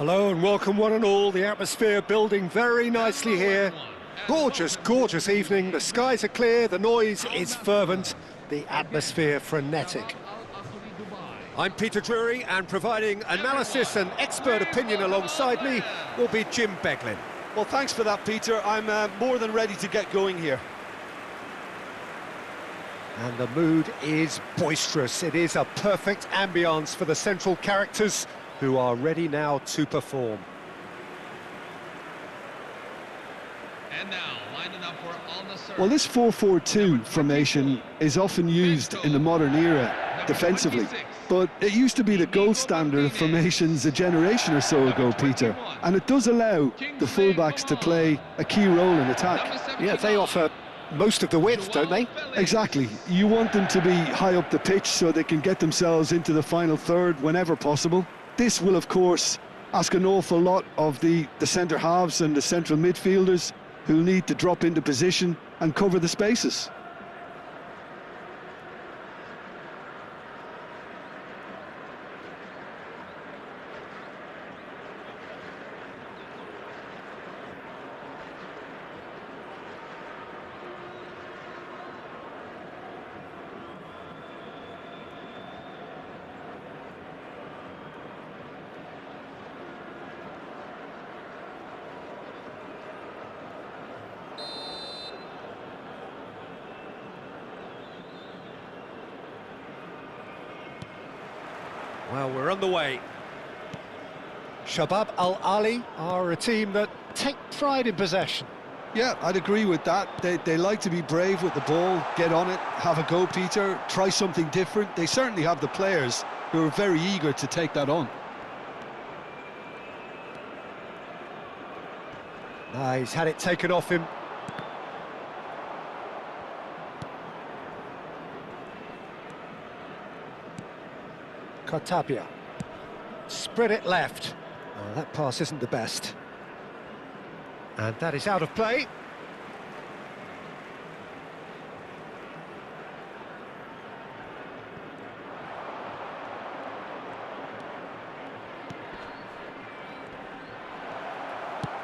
Hello and welcome one and all. The atmosphere building very nicely here. Gorgeous, gorgeous evening. The skies are clear, the noise is fervent, the atmosphere frenetic. I'm Peter Drury, and providing analysis and expert opinion alongside me will be Jim Beglin. Well, thanks for that, Peter. I'm more than ready to get going here. And the mood is boisterous. It is a perfect ambience for the central characters who are ready now to perform. And now, lining up for Nasser. Well, this 4-4-2 formation is often used in the modern era defensively, but it used to be the gold standard of formations a generation or so ago, Peter, and it does allow the fullbacks to play a key role in attack. Yeah, they offer most of the width, don't they? Exactly. You want them to be high up the pitch so they can get themselves into the final third whenever possible. This will, of course, ask an awful lot of the centre halves and the central midfielders who need to drop into position and cover the spaces. Well, we're on the way. Shaba Al-Ali are a team that take pride in possession. Yeah, I'd agree with that. They like to be brave with the ball, get on it, have a go, Peter, try something different. They certainly have the players who are very eager to take that on. He's had it taken off him. Tapia. Spread it left. Oh, that pass isn't the best. And that is out of play.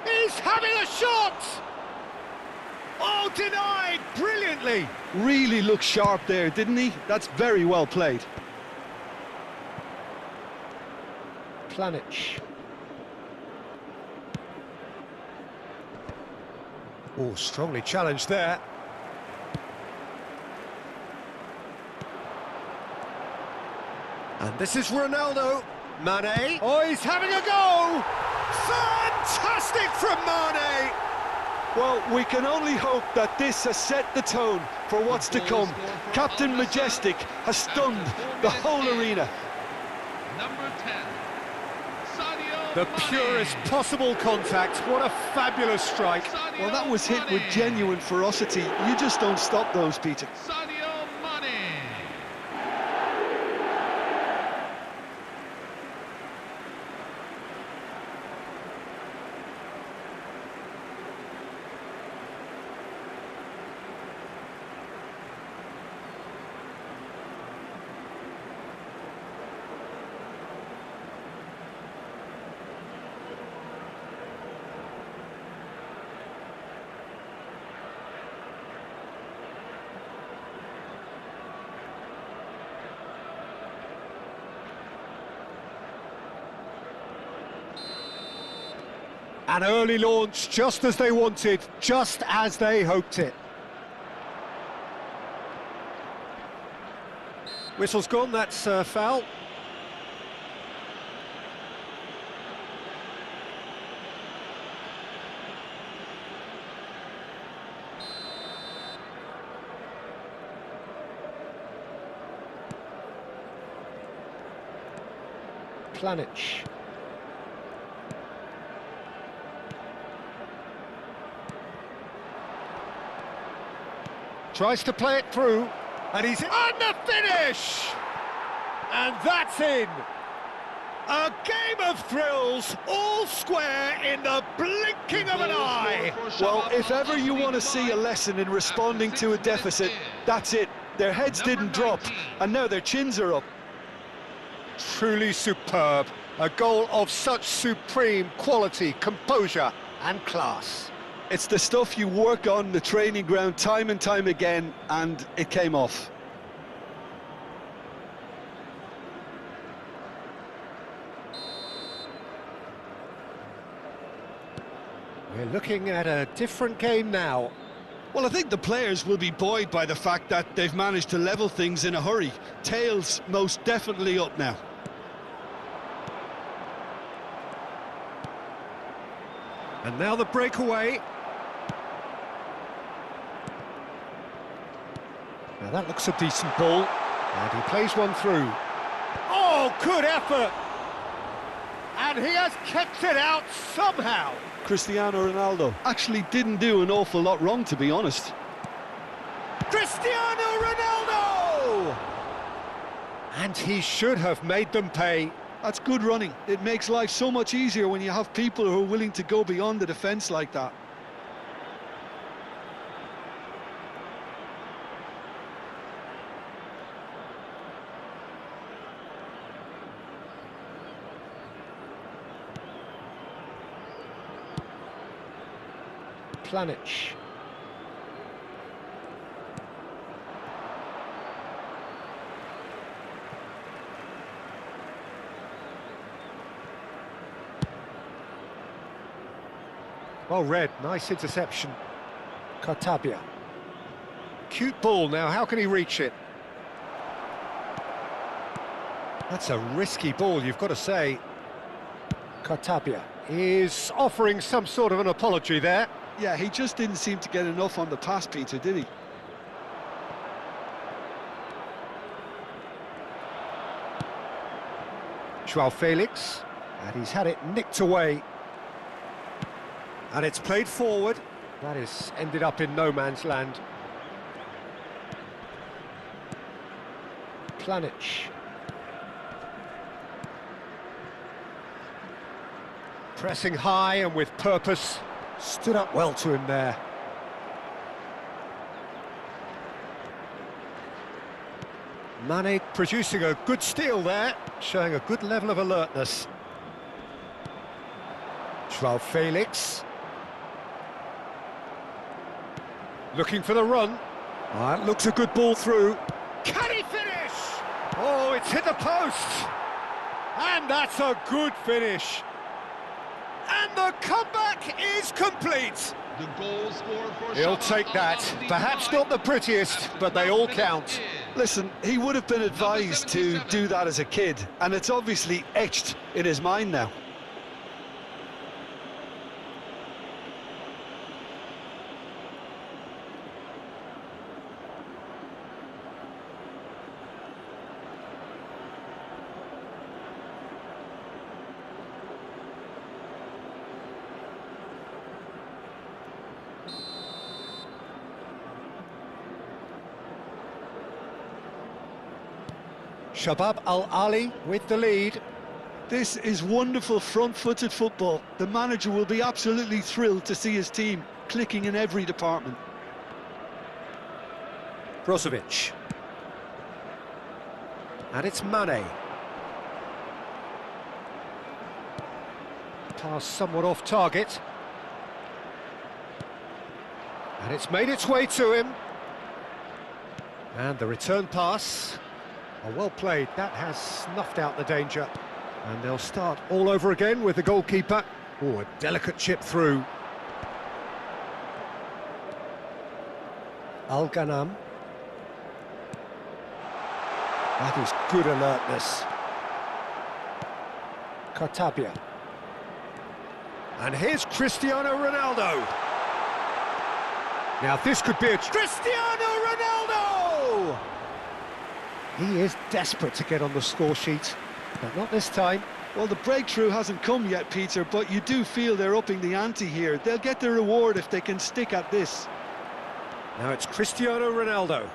He's having a shot! Oh, denied brilliantly! Really looked sharp there, didn't he? That's very well played. Planic. Oh, strongly challenged there. And this is Ronaldo. Mane. Oh, he's having a go! Fantastic from Mane! Well, we can only hope that this has set the tone for what's to come. Captain Majestic has stunned the whole arena. Number 10. The purest possible contact. What a fabulous strike. Well, that was hit with genuine ferocity. You just don't stop those, Peter. An early launch, just as they wanted, just as they hoped it. Whistle's gone, that's foul. Planic. Tries to play it through, and he's on the finish! And that's in! A game of thrills, all square in the blinking of an eye! Well, if ever you want to see a lesson in responding to a deficit, that's it. Their heads didn't drop, and now their chins are up. Truly superb. A goal of such supreme quality, composure and class. It's the stuff you work on the training ground time and time again, and it came off. We're looking at a different game now. Well, I think the players will be buoyed by the fact that they've managed to level things in a hurry. Tails most definitely up now. And now the breakaway. Now that looks a decent ball. And he plays one through. Oh, good effort! And he has kept it out somehow. Cristiano Ronaldo actually didn't do an awful lot wrong, to be honest. Cristiano Ronaldo! And he should have made them pay. That's good running. It makes life so much easier when you have people who are willing to go beyond the defence like that. Pjanic. Well read, nice interception. Cartabia. Cute ball now, how can he reach it? That's a risky ball, you've got to say. Cartabia is offering some sort of an apology there. Yeah, he just didn't seem to get enough on the pass, Peter, did he? Joao Felix, and he's had it nicked away. And it's played forward. That is ended up in no man's land. Pjanic. Pressing high and with purpose. Stood up well to him there. Mane producing a good steal there, showing a good level of alertness. Joao Felix. Looking for the run. That looks a good ball through. Can he finish? Oh, it's hit the post. And that's a good finish. And the comeback is complete. The goal scored for He'll Shaba take that. Perhaps not the prettiest, but they all count. Listen, he would have been advised to do that as a kid, and it's obviously etched in his mind now. Shabab Al-Ali with the lead. This is wonderful front-footed football. The manager will be absolutely thrilled to see his team clicking in every department. Brozovic. And it's Mane. Pass somewhat off target. And it's made its way to him. And the return pass. Oh, well played, that has snuffed out the danger. And they'll start all over again with the goalkeeper. Oh, a delicate chip through. Al-Ghanam. That is good alertness. Cartabia. And here's Cristiano Ronaldo. Now this could be a... Cristiano Ronaldo! He is desperate to get on the score sheet, but not this time. Well, the breakthrough hasn't come yet, Peter, but you do feel they're upping the ante here. They'll get their reward if they can stick at this. Now it's Cristiano Ronaldo.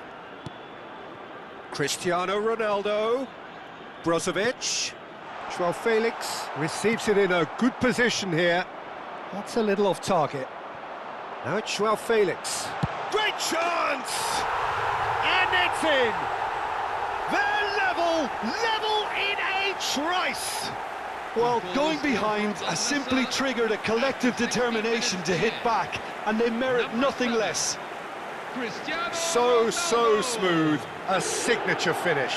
Cristiano Ronaldo. Brozovic. Joao Felix receives it in a good position here. That's a little off target. Now it's Joao Felix. Great chance! And it's in! They're level in a trice! Well, going behind has simply triggered a collective determination to hit back, and they merit nothing less. So smooth. A signature finish.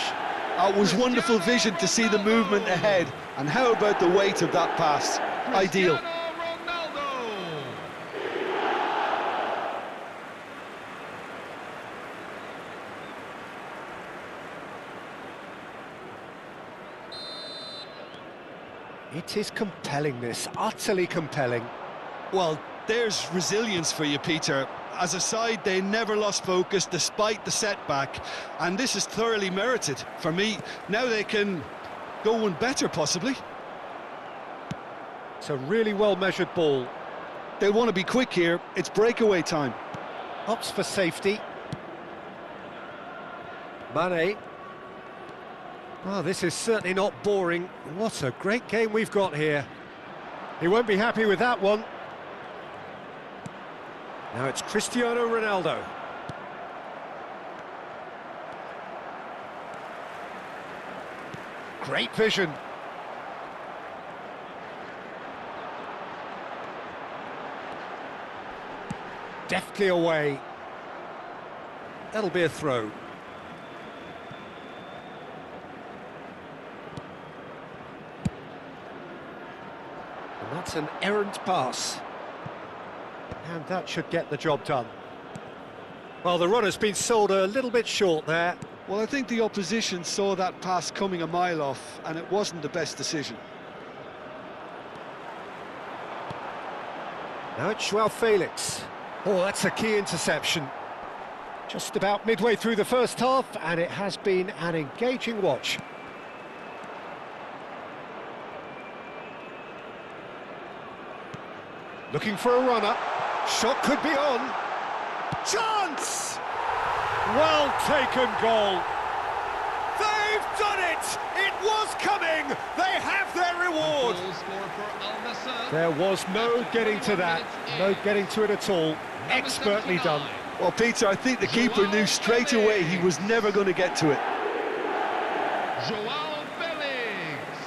It was wonderful vision to see the movement ahead, and how about the weight of that pass? Ideal. It is compelling, this, utterly compelling. Well, there's resilience for you, Peter. As a side, they never lost focus despite the setback, and this is thoroughly merited. For me, now they can go one better, possibly. It's a really well-measured ball. They'll want to be quick here. It's breakaway time. Opts for safety. Mane. Oh, this is certainly not boring. What a great game we've got here. He won't be happy with that one. Now it's Cristiano Ronaldo. Great vision. Deftly away. That'll be a throw. And that's an errant pass. And that should get the job done. Well, the runner's been sold a little bit short there. Well, I think the opposition saw that pass coming a mile off, and it wasn't the best decision. Now it's Joao Felix. Oh, that's a key interception. Just about midway through the first half, and it has been an engaging watch. Looking for a runner. Shot could be on. Chance! Well taken goal. They've done it! It was coming! They have their reward! There was no getting to that. No getting to it at all. Expertly done. Well, Peter, I think the keeper knew straight away he was never going to get to it. Joao Felix.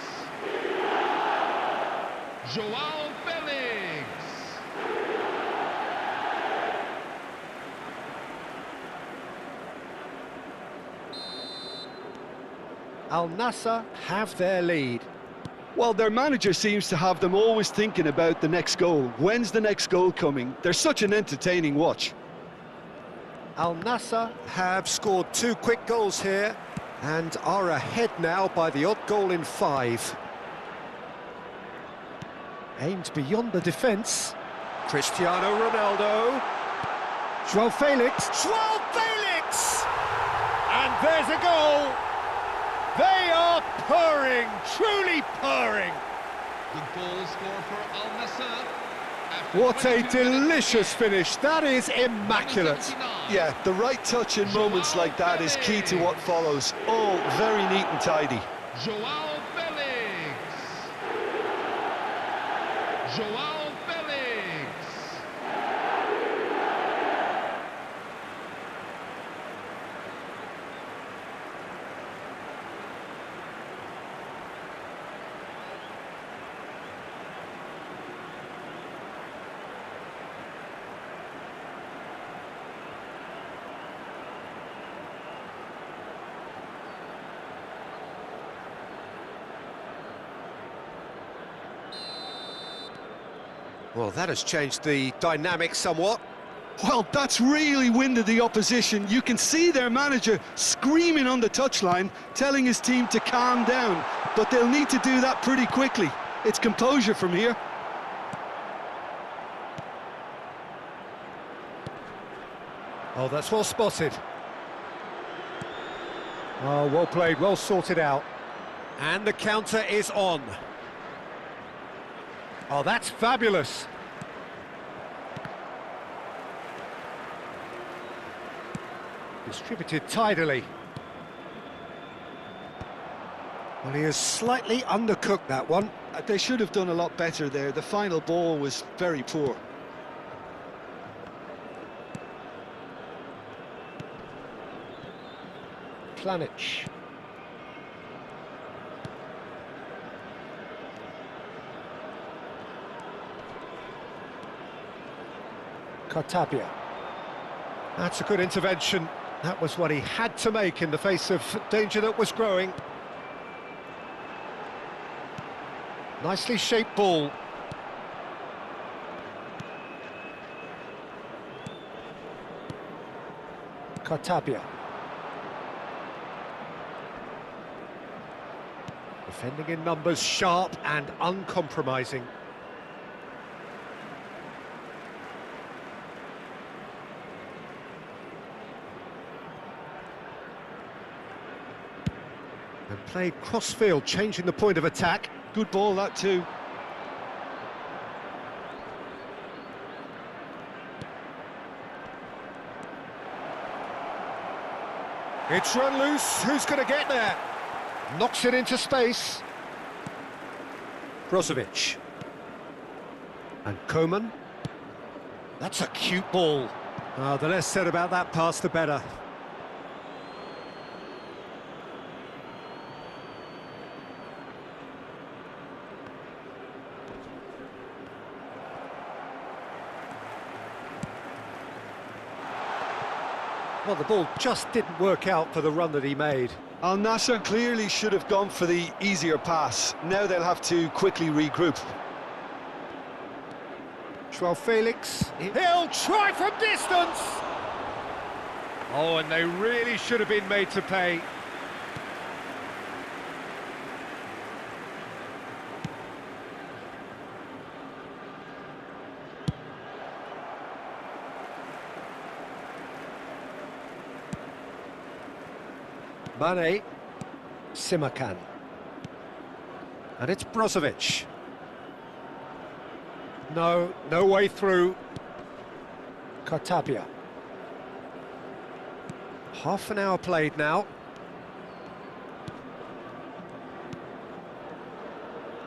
Joao Felix. Al Nasser have their lead. Well, their manager seems to have them always thinking about the next goal. When's the next goal coming? They're such an entertaining watch. Al Nasser have scored 2 quick goals here and are ahead now by the odd goal in 5. Aimed beyond the defence. Cristiano Ronaldo. Joao Felix. Joao Felix! And there's a goal! They are purring, truly purring. Good goal score for Al Nasser. What a delicious finish. That is immaculate. Yeah, the right touch in moments like that is key to what follows. All very neat and tidy. Joao Felix. Joao Felix. Well, that has changed the dynamic somewhat. Well, that's really winded the opposition. You can see their manager screaming on the touchline, telling his team to calm down. But they'll need to do that pretty quickly. It's composure from here. Oh, that's well spotted. Oh, well played, well sorted out. And the counter is on. Oh, that's fabulous. Distributed tidily. Well, he has slightly undercooked that one. They should have done a lot better there. The final ball was very poor. Pjanic. Cartabia. That's a good intervention. That was what he had to make in the face of danger that was growing. Nicely shaped ball. Cartabia. Defending in numbers, sharp and uncompromising. And played cross-field, changing the point of attack. Good ball, that too. It's run loose, who's going to get there? Knocks it into space. Brozovic. And Koeman. That's a cute ball. The less said about that pass, the better. Well, the ball just didn't work out for the run that he made. Al Nasser clearly should have gone for the easier pass. Now they'll have to quickly regroup. Joao Felix. He'll try from distance! Oh, and they really should have been made to pay. Mane, Simakan, and it's Brozovic. No way through. Cartabia. Half an hour played now.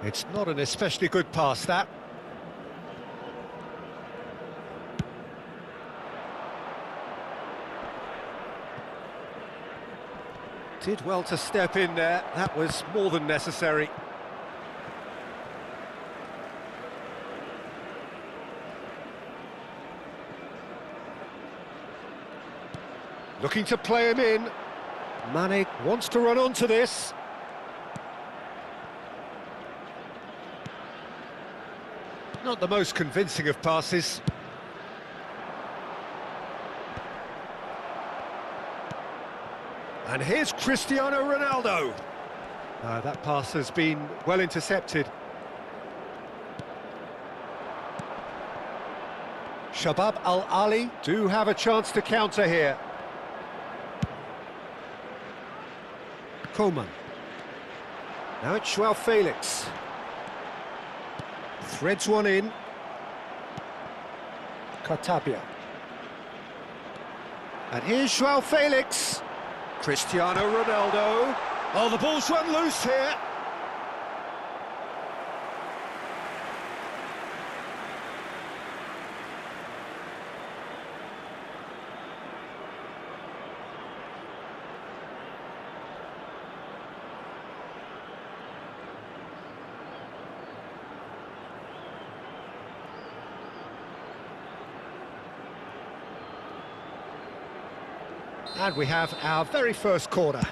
It's not an especially good pass, that. Did well to step in there, that was more than necessary. Looking to play him in. Mane wants to run onto this. Not the most convincing of passes. And here's Cristiano Ronaldo. That pass has been well intercepted. Shabab Al-Ali do have a chance to counter here. Koeman. Now it's Joao Felix. Threads one in. Cartabia. And here's Joao Felix. Cristiano Ronaldo. Oh, the ball's run loose here. And we have our very first corner.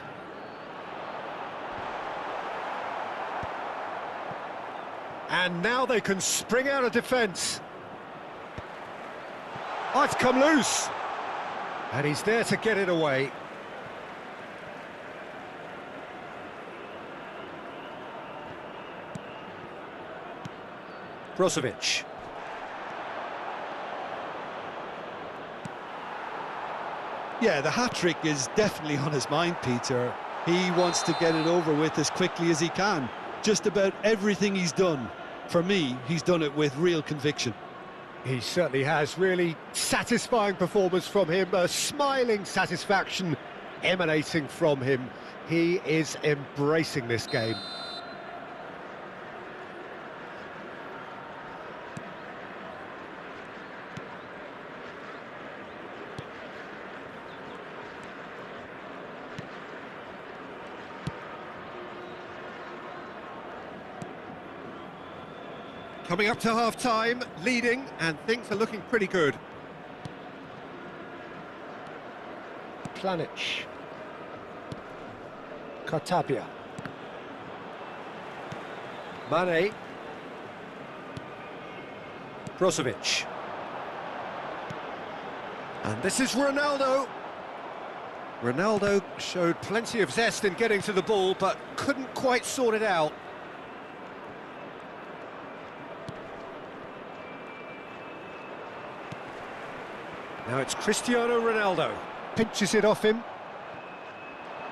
And now they can spring out of defence. Oh, it's come loose. And he's there to get it away. Brozovic. Yeah, the hat-trick is definitely on his mind, Peter. He wants to get it over with as quickly as he can. Just about everything he's done, for me, he's done it with real conviction. He certainly has. Really satisfying performance from him. A smiling satisfaction emanating from him. He is embracing this game. Coming up to half-time, leading, and things are looking pretty good. Pjanic. Cartabia. Mane. Brozovic. And this is Ronaldo. Ronaldo showed plenty of zest in getting to the ball, but couldn't quite sort it out. Now it's Cristiano Ronaldo. Pinches it off him.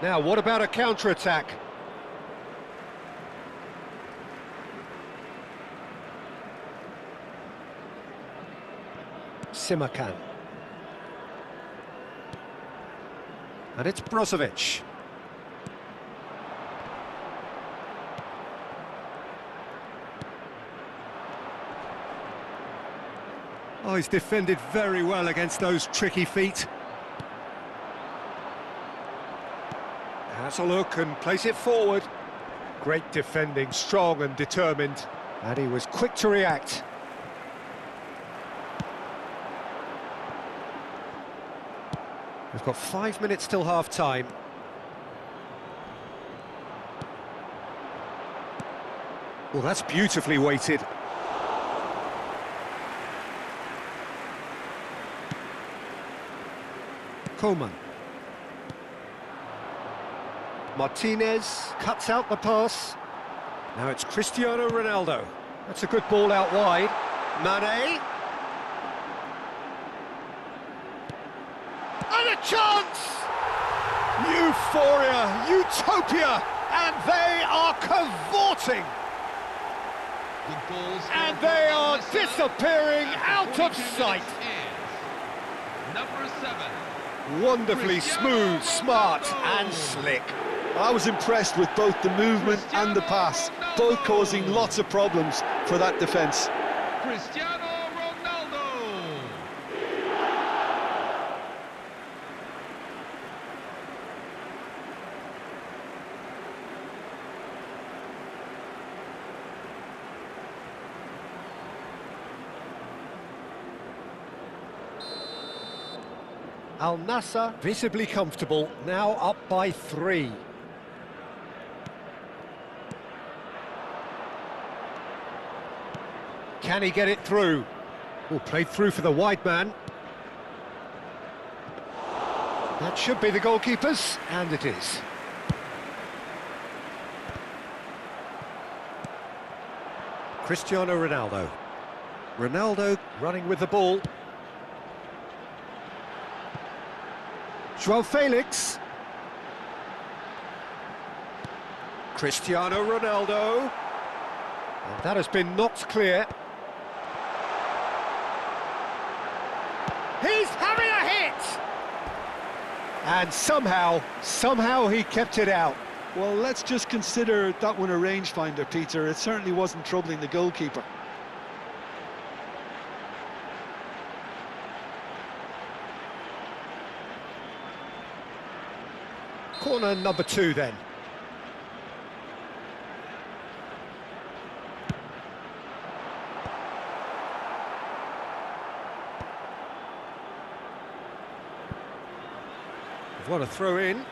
Now, what about a counter-attack? Simakan. And it's Brozovic. Oh, he's defended very well against those tricky feet. Has a look and plays it forward. Great defending, strong and determined. And he was quick to react. We've got 5 minutes till half-time. Well, that's beautifully weighted. Coman. Martinez cuts out the pass. Now it's Cristiano Ronaldo. That's a good ball out wide. Mane. And a chance! Euphoria, utopia, and they are cavorting. And they are disappearing out of sight. Number 7. Wonderfully smooth, smart and slick. I was impressed with both the movement and the pass, both causing lots of problems for that defence. Cristiano Ronaldo. Al Nasser visibly comfortable, now up by 3. Can he get it through? Oh, played through for the wide man. That should be the goalkeeper's, and it is. Cristiano Ronaldo. Ronaldo running with the ball. João Felix. Cristiano Ronaldo. And that has been knocked clear. He's having a hit! And somehow he kept it out. Well, let's just consider that one a rangefinder, Peter. It certainly wasn't troubling the goalkeeper. Corner number 2 then. What a throw in.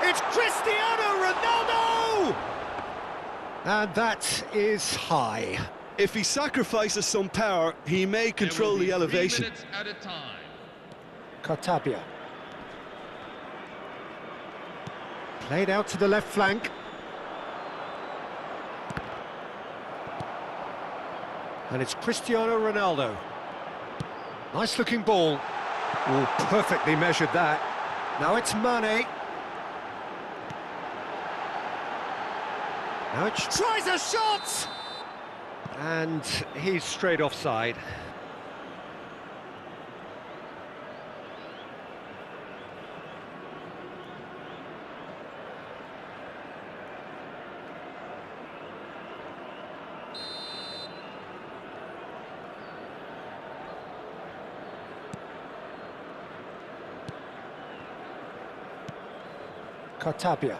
It's Cristiano Ronaldo! And that is high. If he sacrifices some power, he may control the elevation. 3 minutes at a time. Cartabia. Played out to the left flank. And it's Cristiano Ronaldo. Nice looking ball. Oh, perfectly measured that. Now it's Mane. Now it tries a shot! And he's straight offside. Cartabia.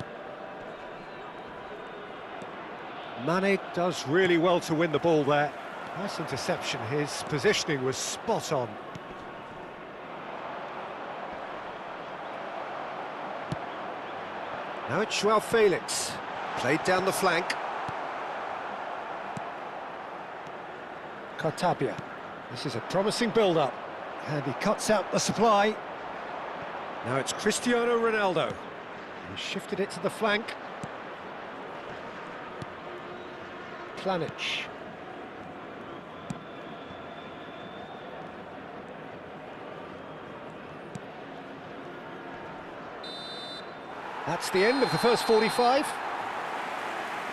Mane does really well to win the ball there. Nice interception, his positioning was spot on. Now it's Joao Felix, played down the flank. Cartabia, this is a promising build-up, and he cuts out the supply. Now it's Cristiano Ronaldo, he shifted it to the flank. Pjanic. That's the end of the first 45.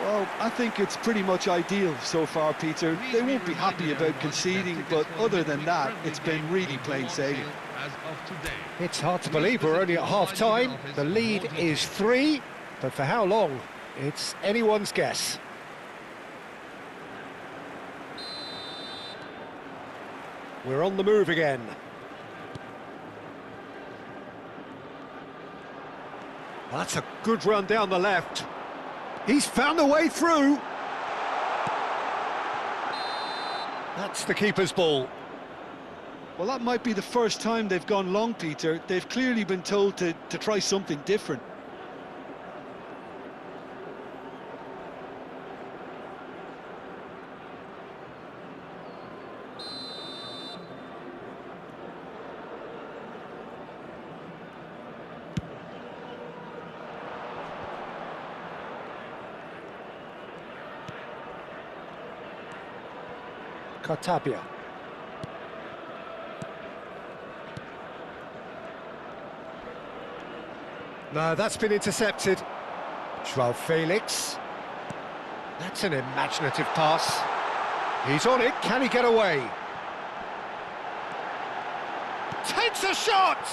Well, I think it's pretty much ideal so far, Peter. They won't be happy about conceding, but other than that, it's been really plain sailing. It's hard to believe we're only at half-time. The lead is 3, but for how long? It's anyone's guess. We're on the move again. That's a good run down the left. He's found a way through. That's the keeper's ball. Well, that might be the first time they've gone long, Peter. They've clearly been told to try something different. Cartabia. No, that's been intercepted. Joao Felix. That's an imaginative pass. He's on it, can he get away? Takes a shot!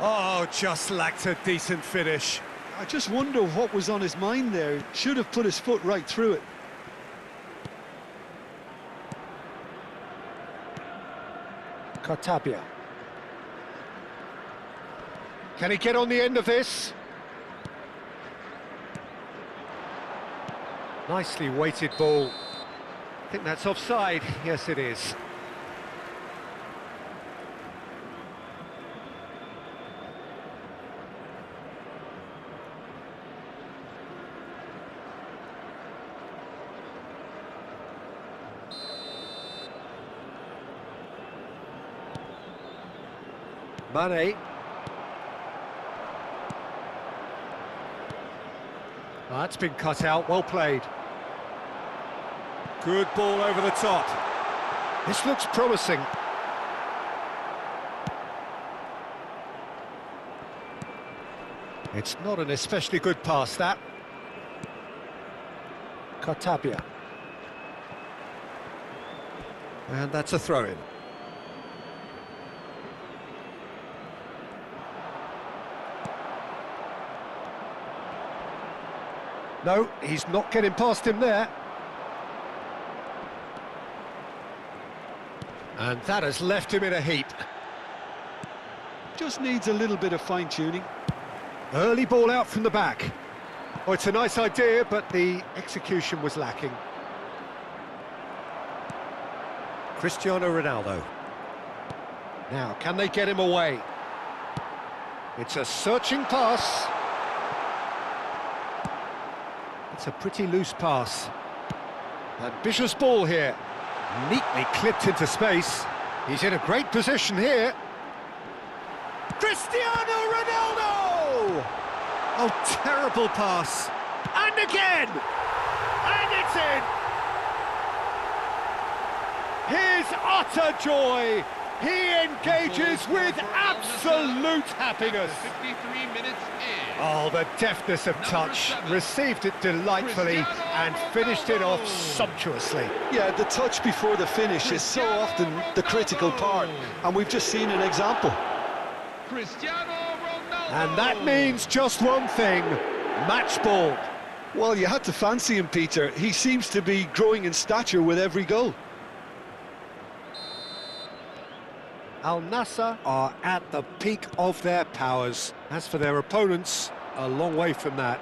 Oh, just lacked a decent finish. I just wonder what was on his mind there. Should have put his foot right through it. Cartabia. Can he get on the end of this? Nicely weighted ball. I think that's offside. Yes, it is. Mane. That's been cut out, well played. Good ball over the top. This looks promising. It's not an especially good pass, that. Cartabia. And that's a throw-in. No, he's not getting past him there. And that has left him in a heap. Just needs a little bit of fine-tuning. Early ball out from the back. Oh, it's a nice idea, but the execution was lacking. Cristiano Ronaldo. Now, can they get him away? It's a searching pass. It's a pretty loose pass. Ambitious ball here. Neatly clipped into space. He's in a great position here. Cristiano Ronaldo! Oh, terrible pass. And again! And it's in! His utter joy! He engages with absolute happiness. 53 minutes in. Oh, the deftness of touch. Received it delightfully and finished it off sumptuously. Yeah, the touch before the finish is so often the critical part, and we've just seen an example. Cristiano Ronaldo. And that means just one thing, match ball. Well, you had to fancy him, Peter. He seems to be growing in stature with every goal. Al Nasser are at the peak of their powers. As for their opponents, a long way from that.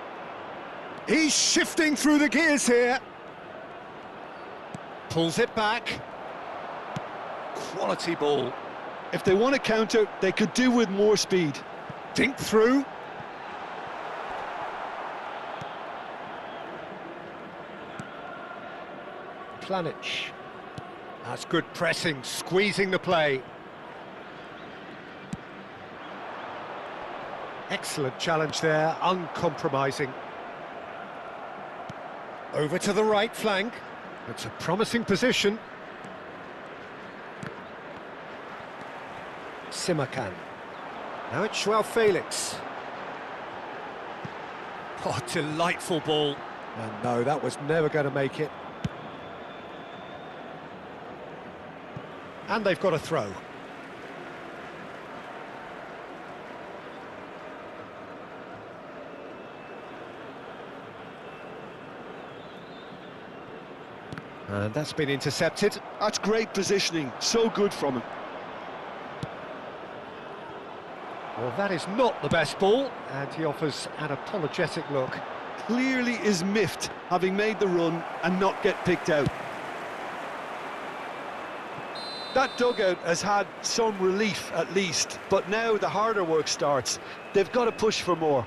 He's shifting through the gears here. Pulls it back. Quality ball. If they want to counter, they could do with more speed. Dink through. Pjanic. That's good pressing, squeezing the play. Excellent challenge there, uncompromising. Over to the right flank. It's a promising position. Simakan. Now it's Joao Felix. Oh, delightful ball. And no, that was never going to make it. And they've got a throw. And that's been intercepted. That's great positioning, so good from him. Well, that is not the best ball, and he offers an apologetic look. Clearly is miffed, having made the run and not get picked out. That dugout has had some relief at least, but now the harder work starts. They've got to push for more.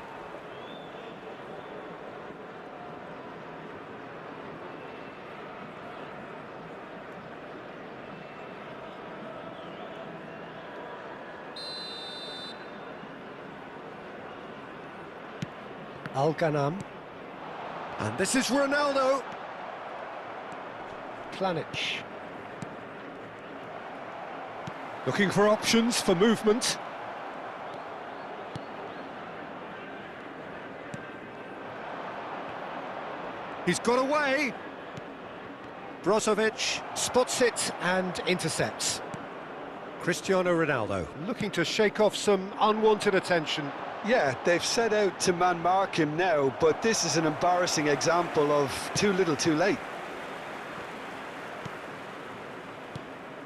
Al-Ghanam. And this is Ronaldo. Pjanic. Looking for options for movement. He's got away. Brozovic spots it and intercepts. Cristiano Ronaldo looking to shake off some unwanted attention. Yeah, they've set out to man-mark him now, but this is an embarrassing example of too little too late.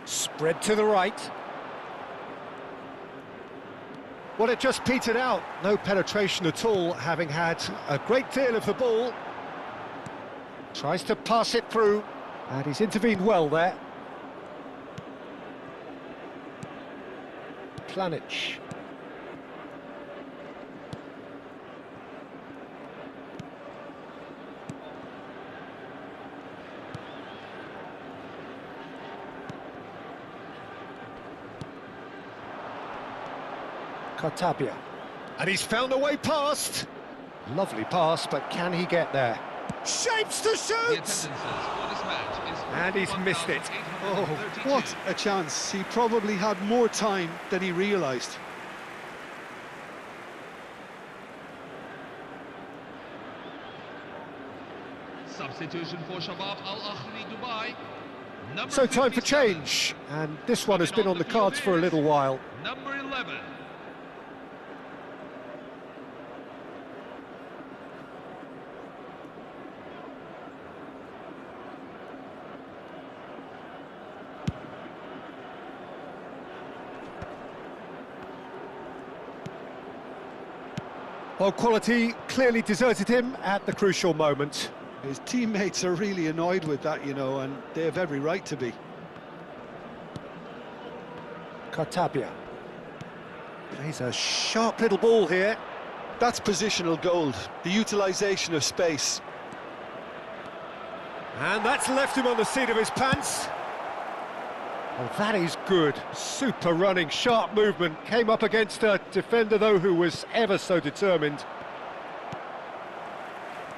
Spread to the right. Well, it just petered out. No penetration at all, having had a great deal of the ball. Tries to pass it through, and he's intervened well there. Pjanic. Cartabia. And he's found a way past. Lovely pass, but can he get there? Shapes to The shoot! attendances for this match is And he's missed it. Oh, 1,832. what a chance. He probably had more time than he realised. Substitution for Shaba Al-Ahli Dubai. Number So time for 57. change. And this one has been on the cards for a little while. Number 11. Well, quality clearly deserted him at the crucial moment. His teammates are really annoyed with that, you know, and they have every right to be. Cartabia. Plays a sharp little ball here. That's positional gold, the utilisation of space. And that's left him on the seat of his pants. Oh, that is good. Super running, sharp movement. Came up against a defender, though, who was ever so determined.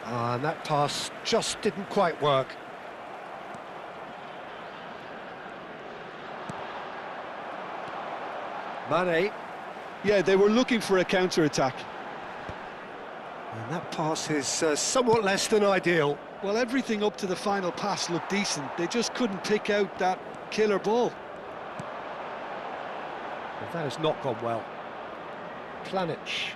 And that pass just didn't quite work. Mane. Yeah, they were looking for a counter-attack. And that pass is somewhat less than ideal. Well, everything up to the final pass looked decent. They just couldn't pick out that killer ball. Well, that has not gone well. Pjanic.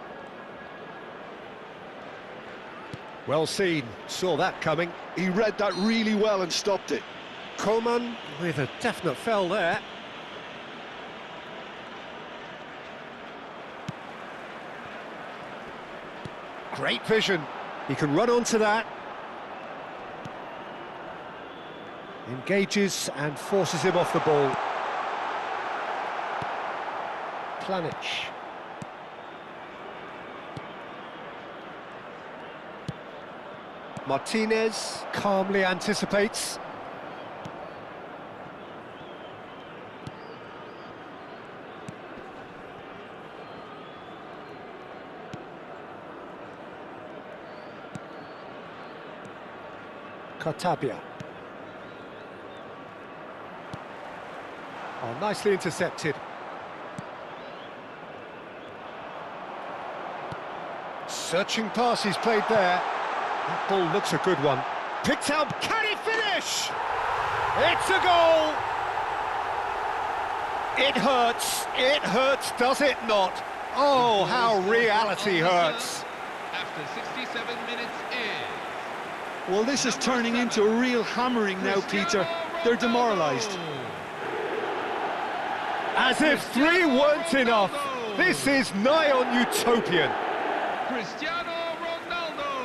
Well seen, saw that coming. He read that really well and stopped it. Coman with a definite foul there. Great vision. He can run onto that. Engages and forces him off the ball. Planic. Martinez calmly anticipates. Cartabia. Oh, nicely intercepted. Searching pass he's played there. That ball looks a good one. Picked out, can he finish? It's a goal! It hurts, does it not? Oh, how reality hurts. After 67 minutes in. Well, this is turning into a real hammering now, Peter. They're demoralised. As if 3 weren't enough. This is nigh on utopian. Cristiano Ronaldo.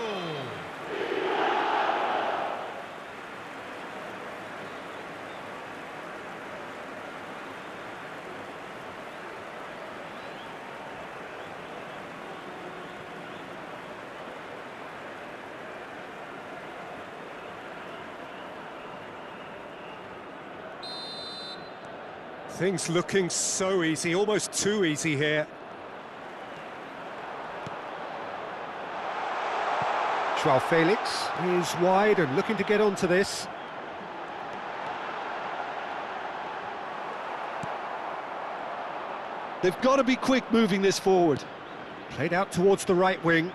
Things looking so easy, almost too easy here. Joao Felix is wide and looking to get onto this. They've got to be quick moving this forward. Played out towards the right wing.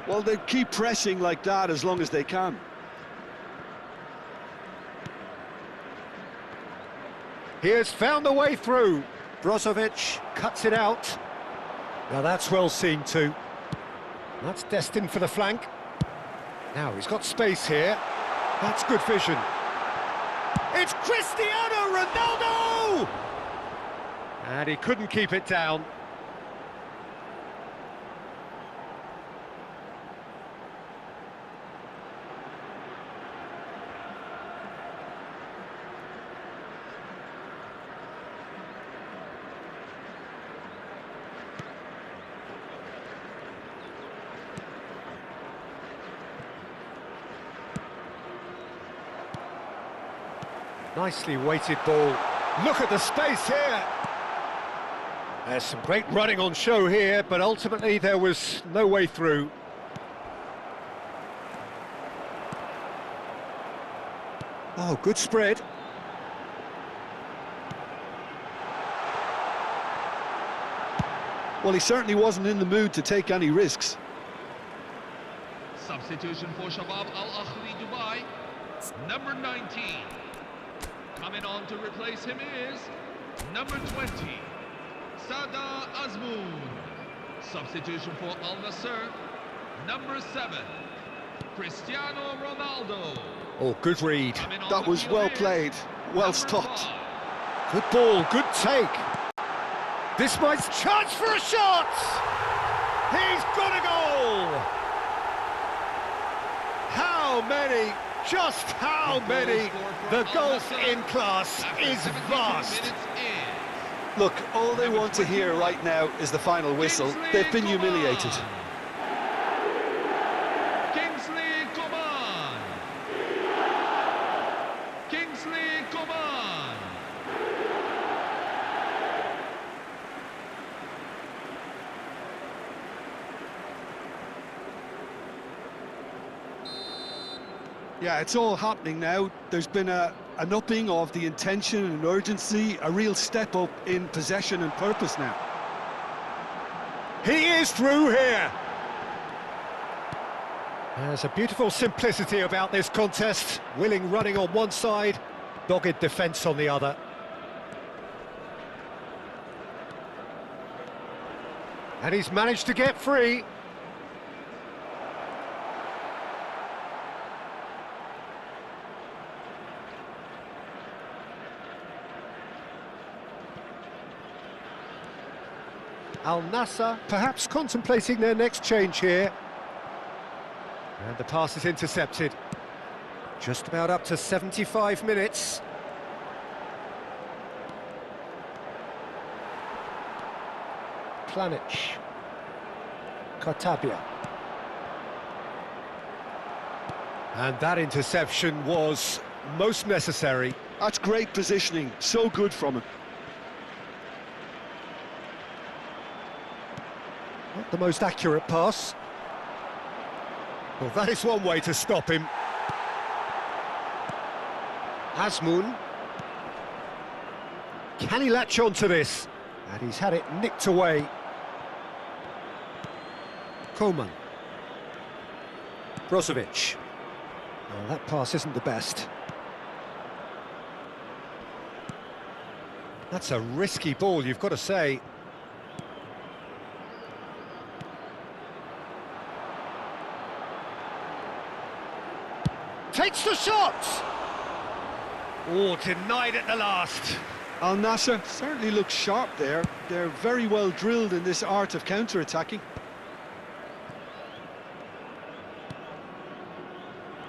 Well, they keep pressing like that as long as they can. He has found the way through. Brozovic cuts it out. Now that's well seen too. That's destined for the flank. Now he's got space here. That's good vision. It's Cristiano Ronaldo! And he couldn't keep it down. Nicely weighted ball. Look at the space here. There's some great running on show here, but ultimately there was no way through. Oh, good spread. Well, he certainly wasn't in the mood to take any risks. Substitution for Shaba Al-Akhli Dubai. Number 19. Coming on to replace him is number 20, Sada Azmoun. Substitution for Al Nasser, number 7, Cristiano Ronaldo. Oh, good read. That was well played, well stopped. Good ball, good take. This might chance for a shot. He's got a goal. How many? Just how many? The gulf in class is vast. Look, all they want to hear right now is the final whistle. They've been humiliated. Kingsley Coman. Kingsley Coman. Yeah, it's all happening now. There's been an upping of the intention and urgency, a real step up in possession and purpose now. He is through here. There's a beautiful simplicity about this contest. Willing running on one side, dogged defence on the other. And he's managed to get free. Al Nasser perhaps contemplating their next change here. And the pass is intercepted. Just about up to 75 minutes. Planic. Kartabia. And that interception was most necessary. That's great positioning, so good from him. Not the most accurate pass. Well, that is one way to stop him. Azmoun. Can he latch on to this? And he's had it nicked away. Koeman. Brozovic. Well, that pass isn't the best. That's a risky ball, you've got to say. Takes the shot! Oh, denied at the last. Al Nasser certainly looks sharp there. They're very well drilled in this art of counter-attacking.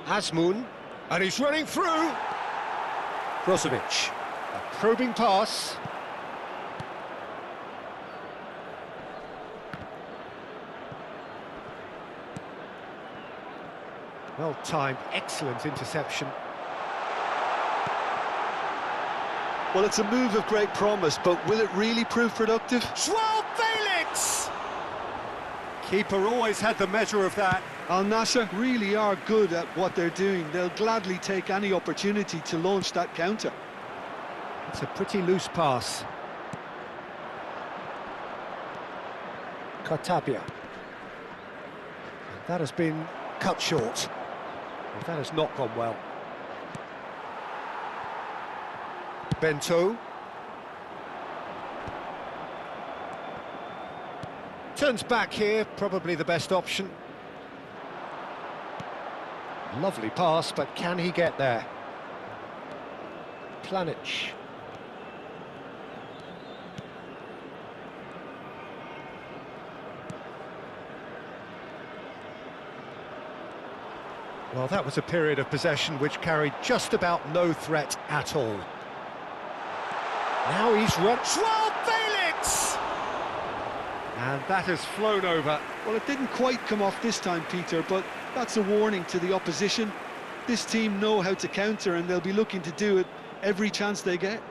Azmoun, and he's running through. Brozovic, a probing pass. Well timed, excellent interception. Well, it's a move of great promise, but will it really prove productive? Joao Felix! Keeper always had the measure of that. Al Nasser really are good at what they're doing. They'll gladly take any opportunity to launch that counter. It's a pretty loose pass. Kartabia. That has been cut short. Well, that has not gone well. Bento. Turns back here, probably the best option. Lovely pass, but can he get there? Planic. Well, that was a period of possession which carried just about no threat at all. Now he's run. Joao Felix! And that has flown over. Well, it didn't quite come off this time, Peter, but that's a warning to the opposition. This team know how to counter, and they'll be looking to do it every chance they get.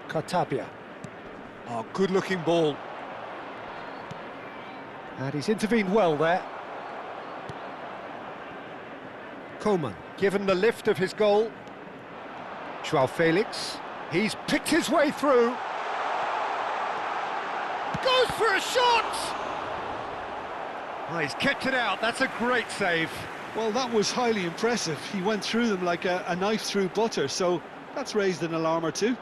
Kartabia. Oh, good-looking ball. And he's intervened well there. Koeman, given the lift of his goal. Joao Felix, he's picked his way through. Goes for a shot! Oh, he's kept it out, that's a great save. Well, that was highly impressive. He went through them like a knife through butter, so that's raised an alarm or two.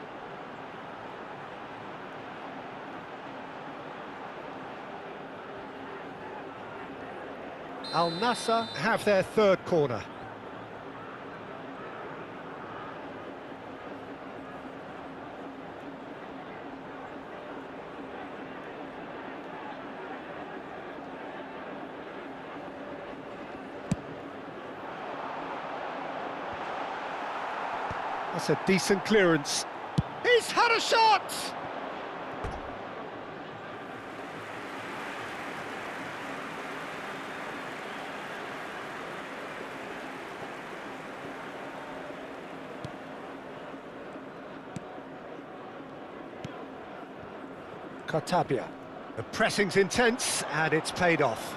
Al Nasser have their third corner. That's a decent clearance. He's had a shot! Kartabia. The pressing's intense, and it's paid off.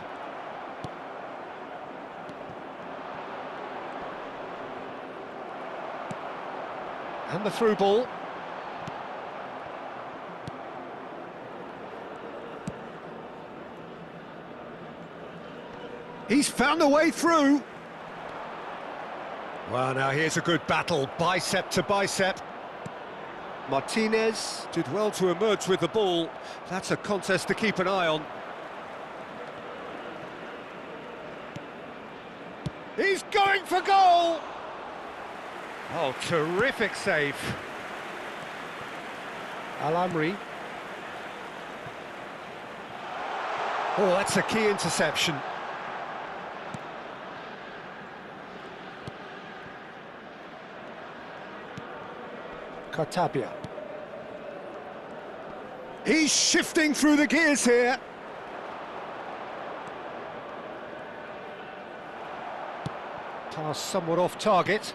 And the through ball. He's found a way through. Well, now here's a good battle, bicep to bicep. Martinez did well to emerge with the ball. That's a contest to keep an eye on. He's going for goal! Oh, terrific save. Al-Amri. Oh, that's a key interception. Cartabia. He's shifting through the gears here. Pass somewhat off target.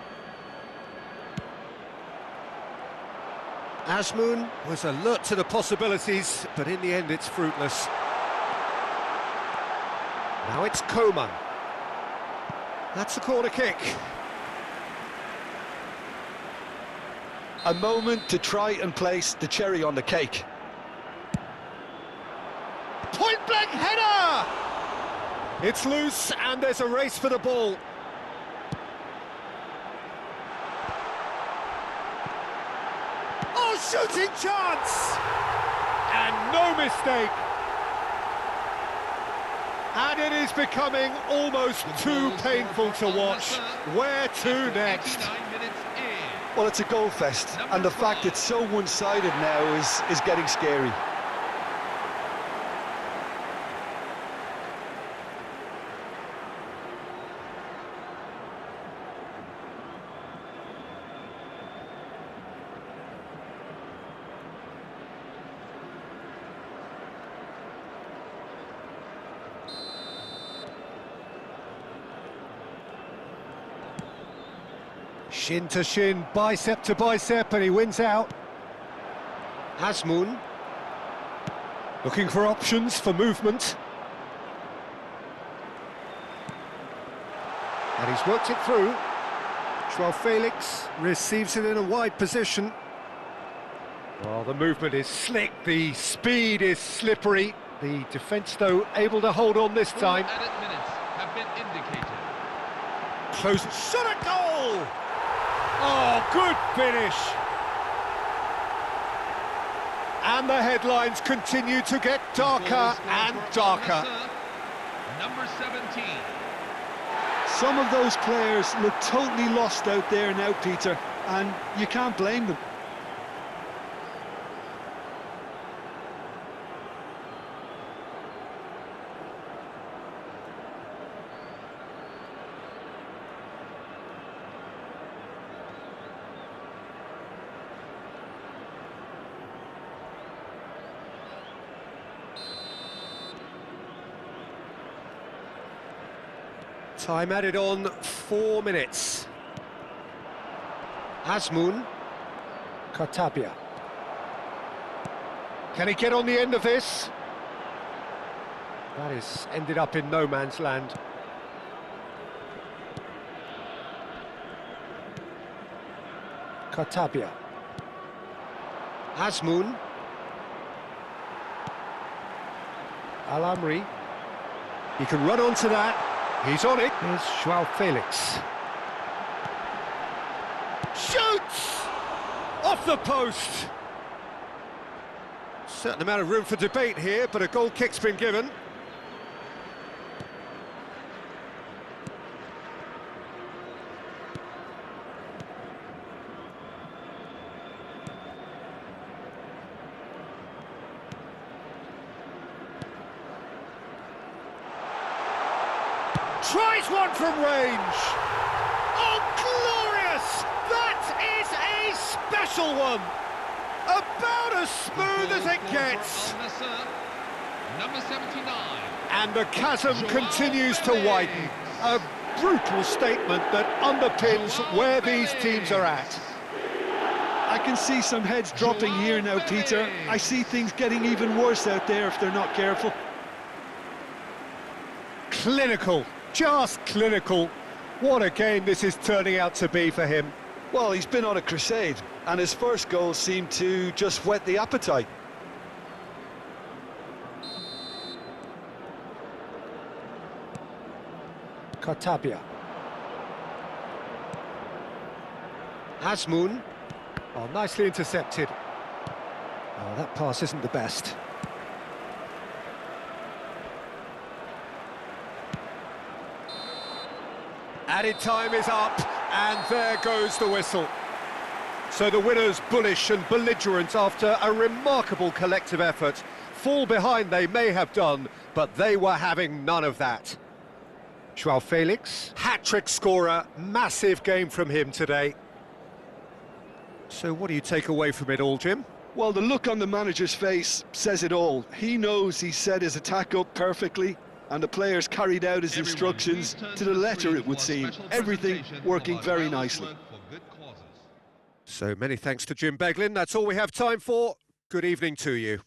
Azmoun was alert to the possibilities, but in the end it's fruitless. Now it's Coman. That's a corner kick. A moment to try and place the cherry on the cake. Point-blank header! It's loose and there's a race for the ball. Oh, shooting chance! And no mistake. And it is becoming almost too painful to watch. Where to next? Well, it's a goal fest, and the fact it's so one-sided now is getting scary. Shin to shin, bicep to bicep, and he wins out. Azmoun looking for options for movement. And he's worked it through. Joao Felix receives it in a wide position. Well, the movement is slick, the speed is slippery. The defence, though, able to hold on this time. Added minutes have been indicated. Close shot at goal! Oh, good finish! And the headlines continue to get darker and darker. Number 17. Some of those players look totally lost out there now, Peter, and you can't blame them. Time added on 4 minutes. Azmoun. Cartabia. Can he get on the end of this? That is ended up in no man's land. Cartabia. Azmoun. Al-Amri. He can run onto that. He's on it. Here's Joao Felix. Shoots! Off the post! Certain amount of room for debate here, but a goal kick's been given. Tries one from range. Oh, glorious! That is a special one. About as smooth as it gets. Nasser, number 79. And the chasm continues to widen. A brutal statement that underpins where these teams are at. I can see some heads dropping here now, Peter. I see things getting even worse out there if they're not careful. Clinical. Just clinical. What a game this is turning out to be for him. Well, he's been on a crusade, and his first goal seemed to just whet the appetite. Cartabia. Azmoun. Oh, nicely intercepted. Oh, that pass isn't the best. Added time is up, and there goes the whistle. So the winners bullish and belligerent after a remarkable collective effort. Fall behind they may have done, but they were having none of that. Joao Felix, hat-trick scorer, massive game from him today. So what do you take away from it all, Jim? Well, the look on the manager's face says it all. He knows he set his attack up perfectly, and the players carried out his instructions to the letter, it would seem. Everything working very nicely. So many thanks to Jim Beglin. That's all we have time for. Good evening to you.